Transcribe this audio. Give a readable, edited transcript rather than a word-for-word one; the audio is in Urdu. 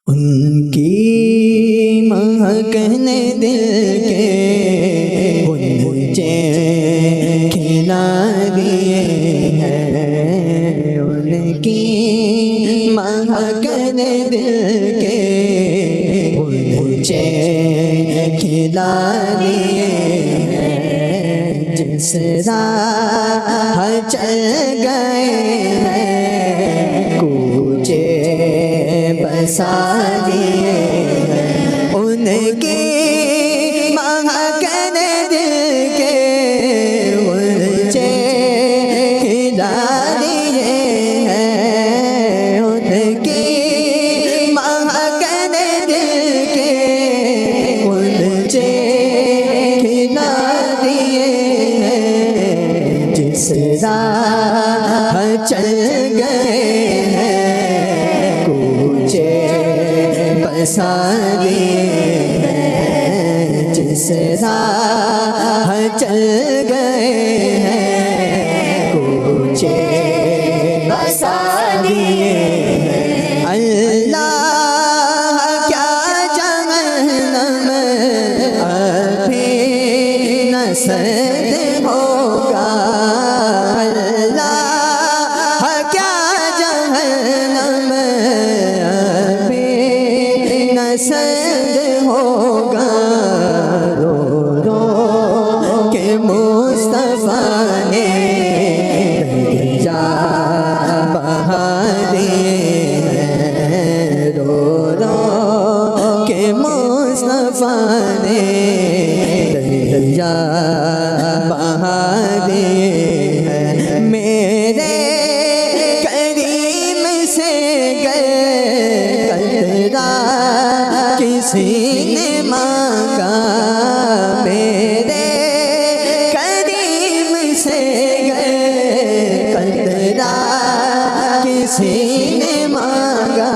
ان کی مہکنے دل کے غنچے کھلا دیے ہیں، ان کی مہکنے دل کے غنچے کھلا دیے ہیں، جس راہ چل گئے ہیں کوچے بسا دیے ہیں، ان کی مہکنے دل کے غنچے کھلا دیے ہیں، ان کی مہکنے دل کے غنچے کھلا دیے ہیں، جس راہ چل گئے ہیں کوچے بسا دیے ہیں، جس راہ چل گئے ہیں کوچے بسا دیے ہیں۔ اللہ کیا جہنم ابھی نہ سرد ہوگا، اللہ کیا جہنم ابھی نہ سرد ہوگا، رو رو کے مصطفیٰ نے دریا بہا دیے ہیں، رو رو کے مصطفیٰ نے دریا بہا دیے ہیں، میرے کریم سے گئے قطرہ کسی نے مانگا، میرے کریم سے گئے قطرہ کسی نے مانگا،